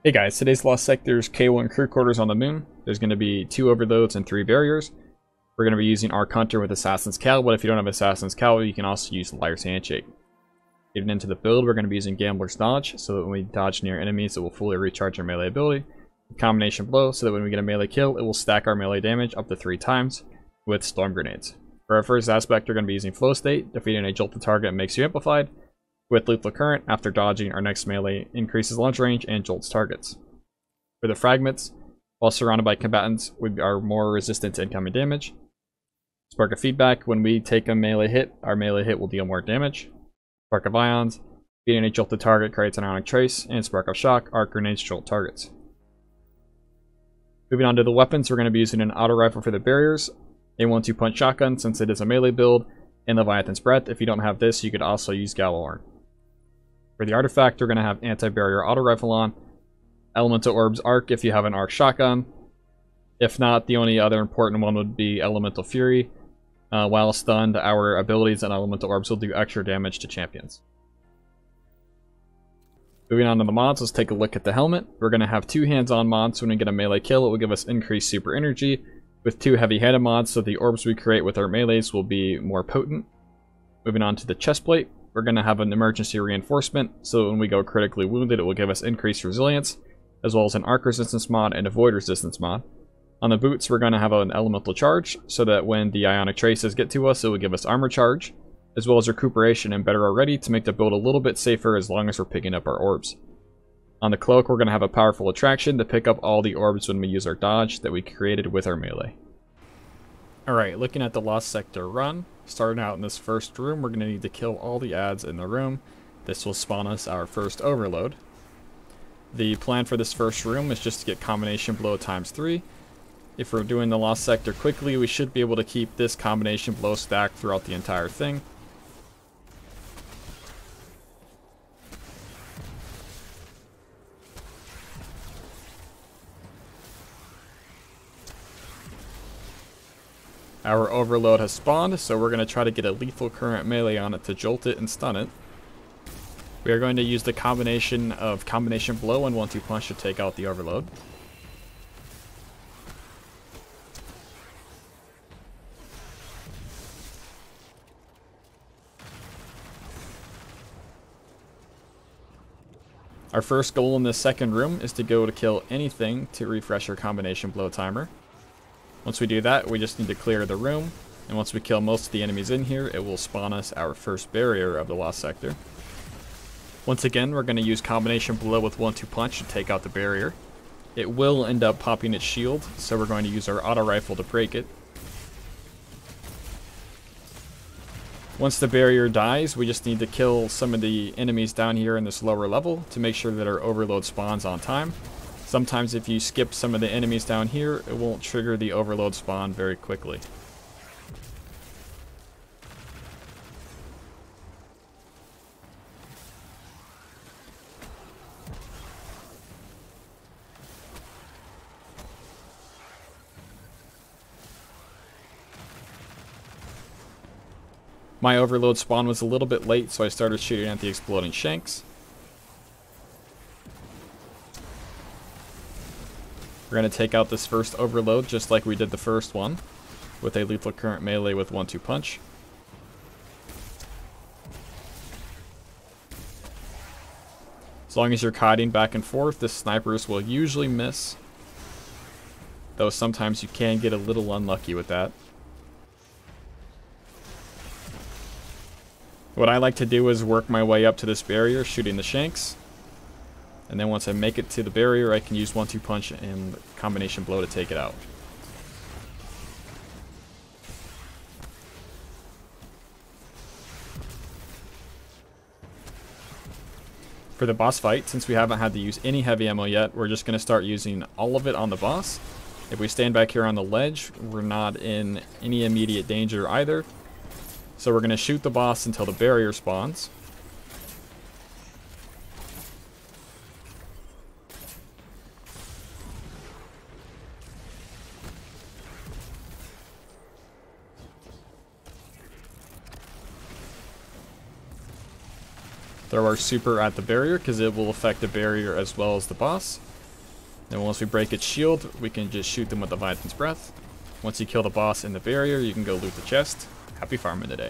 Hey guys, today's Lost Sector is K1 crew quarters on the moon. There's going to be 2 overloads and 3 barriers. We're going to be using Arc Hunter with Assassin's Cowl, but if you don't have Assassin's Cowl, you can also use Liar's Handshake. Getting into the build, we're going to be using Gambler's Dodge, so that when we dodge near enemies, it will fully recharge our melee ability. Combination Blow, so that when we get a melee kill, it will stack our melee damage up to 3 times with Storm Grenades. For our first aspect, we're going to be using Flow State. Defeating a jolted target makes you amplified. With Lethal Current, after dodging, our next melee increases launch range and jolts targets. For the fragments, while surrounded by combatants, we are more resistant to incoming damage. Spark of Feedback, when we take a melee hit, our melee hit will deal more damage. Spark of Ions, beating a jolted target creates an ionic trace, and Spark of Shock, arc grenades jolt targets. Moving on to the weapons, we're going to be using an auto rifle for the barriers, a 1-2 punch shotgun since it is a melee build, and Leviathan's Breath. If you don't have this, you could also use Galahorn. For the artifact, we're going to have anti-barrier auto rifle on, Elemental Orbs Arc if you have an Arc shotgun. If not, the only other important one would be Elemental Fury. While stunned, our abilities and Elemental Orbs will do extra damage to champions. Moving on to the mods, let's take a look at the helmet. We're going to have 2 hands-on mods, so when we get a melee kill, it will give us increased super energy, with 2 heavy-handed mods, so the orbs we create with our melees will be more potent. Moving on to the chest plate, we're going to have an emergency reinforcement, so when we go critically wounded, it will give us increased resilience, as well as an arc resistance mod and a void resistance mod. On the boots, we're going to have an elemental charge, so that when the ionic traces get to us, it will give us armor charge, as well as recuperation and better already to make the build a little bit safer as long as we're picking up our orbs. On the cloak, we're going to have a powerful attraction to pick up all the orbs when we use our dodge that we created with our melee. Alright, looking at the Lost Sector run, starting out in this first room, we're going to need to kill all the adds in the room. This will spawn us our first overload. The plan for this first room is just to get Combination Blow times 3. If we're doing the Lost Sector quickly, we should be able to keep this Combination Blow stacked throughout the entire thing. Our overload has spawned, so we're going to try to get a Lethal Current melee on it to jolt it and stun it. We are going to use the combination of Combination Blow and 1-2 punch to take out the overload. Our first goal in this second room is to go to kill anything to refresh our Combination Blow timer. Once we do that, we just need to clear the room, and once we kill most of the enemies in here, it will spawn us our first barrier of the Lost Sector. Once again, we're going to use Combination Blow with 1-2 punch to take out the barrier. It will end up popping its shield, so we're going to use our auto rifle to break it. Once the barrier dies, we just need to kill some of the enemies down here in this lower level to make sure that our overload spawns on time. Sometimes if you skip some of the enemies down here, it won't trigger the overload spawn very quickly. My overload spawn was a little bit late, so I started shooting at the exploding shanks. We're going to take out this first overload just like we did the first one, with a Lethal Current melee with 1-2 punch. As long as you're kiting back and forth, the snipers will usually miss, though sometimes you can get a little unlucky with that. What I like to do is work my way up to this barrier, shooting the shanks. And then once I make it to the barrier, I can use 1-2 punch and Combination Blow to take it out. For the boss fight, since we haven't had to use any heavy ammo yet, we're just going to start using all of it on the boss. If we stand back here on the ledge, we're not in any immediate danger either. So we're going to shoot the boss until the barrier spawns. Throw our super at the barrier because it will affect the barrier as well as the boss. Then once we break its shield, we can just shoot them with the Leviathan's Breath. Once you kill the boss in the barrier, you can go loot the chest. Happy farming today.